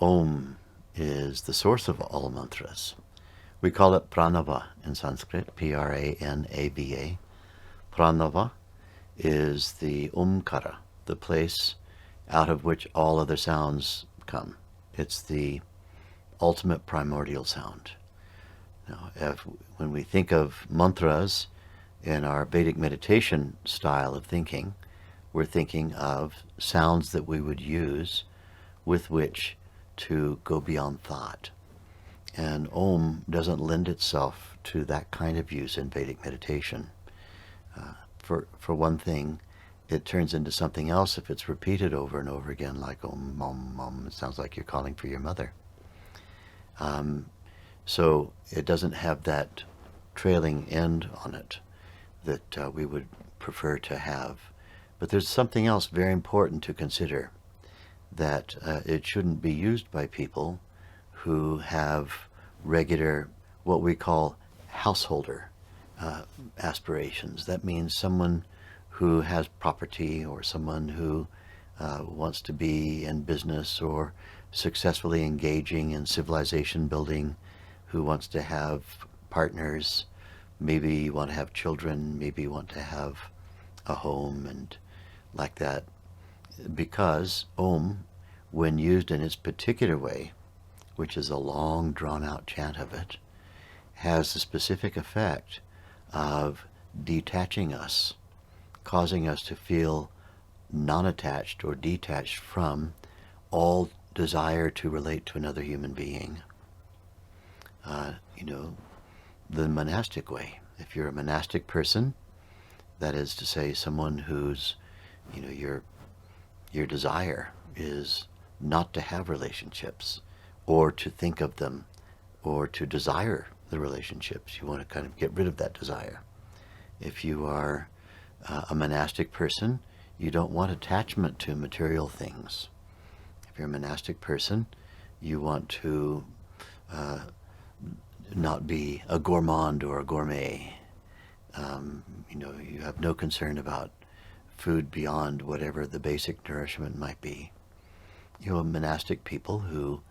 Om is the source of all mantras. We call it Pranava in Sanskrit, Pranava. Pranava is the Aumkara, the place out of which all other sounds come. It's the ultimate primordial sound. Now, when we think of mantras in our Vedic meditation style of thinking, we're thinking of sounds that we would use with which to go beyond thought. And Om doesn't lend itself to that kind of use in Vedic meditation. For one thing, it turns into something else if it's repeated over and over again, like Om, Om, Om. It sounds like you're calling for your mother. So it doesn't have that trailing end on it that we would prefer to have. But there's something else very important to consider, that it shouldn't be used by people who have regular, what we call householder aspirations. That means someone who has property, or someone who wants to be in business or successfully engaging in civilization building, who wants to have partners, maybe you want to have children, maybe you want to have a home and like that. Because Om, when used in its particular way, which is a long drawn-out chant of it, has the specific effect of detaching us, causing us to feel non-attached or detached from all desire to relate to another human being. The monastic way. If you're a monastic person, that is to say someone whose, your desire is not to have relationships, or to think of them, or to desire the relationships. You want to kind of get rid of that desire. If you are a monastic person, you don't want attachment to material things. If you're a monastic person, you want to not be a gourmand or a gourmet. You have no concern about food beyond whatever the basic nourishment might be. You have monastic people who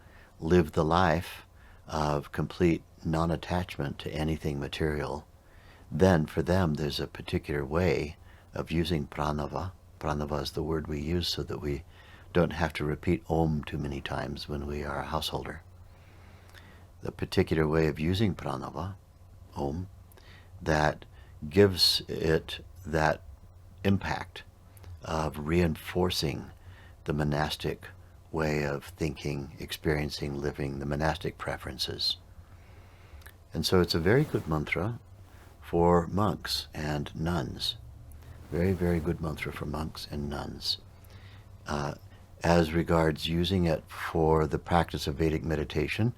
live the life of complete non-attachment to anything material. Then for them there's a particular way of using pranava. Pranava is the word we use so that we don't have to repeat Om too many times when we are a householder. The particular way of using pranava, Om, that gives it that impact of reinforcing the monastic way of thinking, experiencing, living, the monastic preferences. And so it's a very good mantra for monks and nuns. Very, very good mantra for monks and nuns. As regards using it for the practice of Vedic meditation,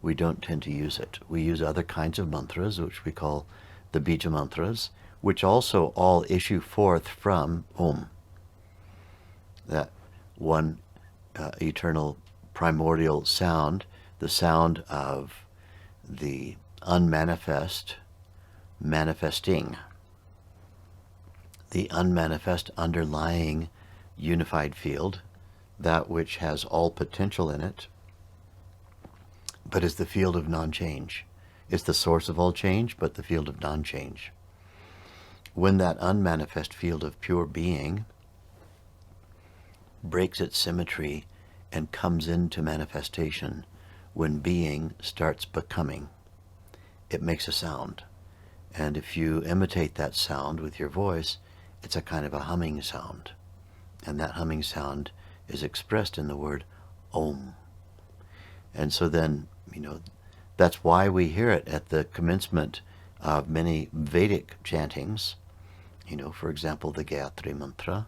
we don't tend to use it. We use other kinds of mantras, which we call the bija mantras, which also all issue forth from Om. That one eternal primordial sound, the sound of the unmanifest manifesting, the unmanifest underlying unified field, that which has all potential in it, but is the field of non-change. It's the source of all change, but the field of non-change. When that unmanifest field of pure being breaks its symmetry and comes into manifestation, when being starts becoming, it makes a sound. And if you imitate that sound with your voice, it's a kind of a humming sound. And that humming sound is expressed in the word Om. And so then, that's why we hear it at the commencement of many Vedic chantings. For example, the Gayatri Mantra.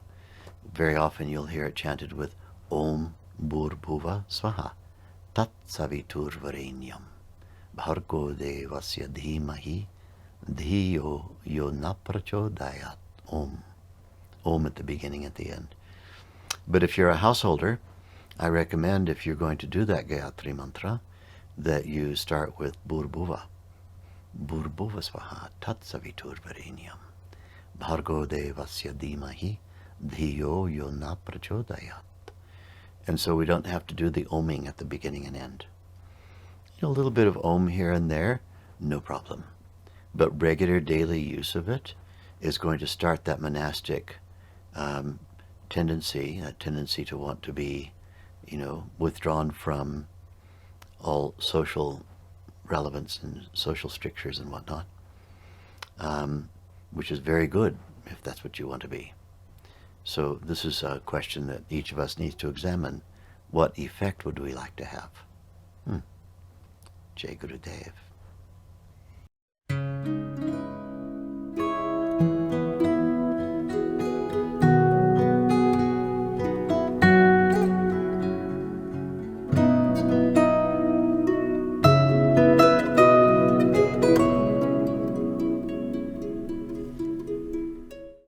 Very often you'll hear it chanted with Om Bhurbhuva Swaha Tat Savitur Varenyam Bhargo Devasya Dhimahi Dhiyo Yo Na Prachodayat. Om. Om at the beginning, at the end. But if you're a householder, I recommend, if you're going to do that Gayatri Mantra, that you start with Bhurbhuva. Bhurbhuva Swaha Tat Savitur Varenyam Bhargo Devasya Dhimahi Dhiyo Yo Na Prachodayat. And so we don't have to do the oming at the beginning and end. A little bit of om here and there, no problem. But regular daily use of it is going to start that monastic tendency, a tendency to want to be, withdrawn from all social relevance and social strictures and whatnot, which is very good if that's what you want to be. So this is a question that each of us needs to examine. What effect would we like to have? Jai Gurudev.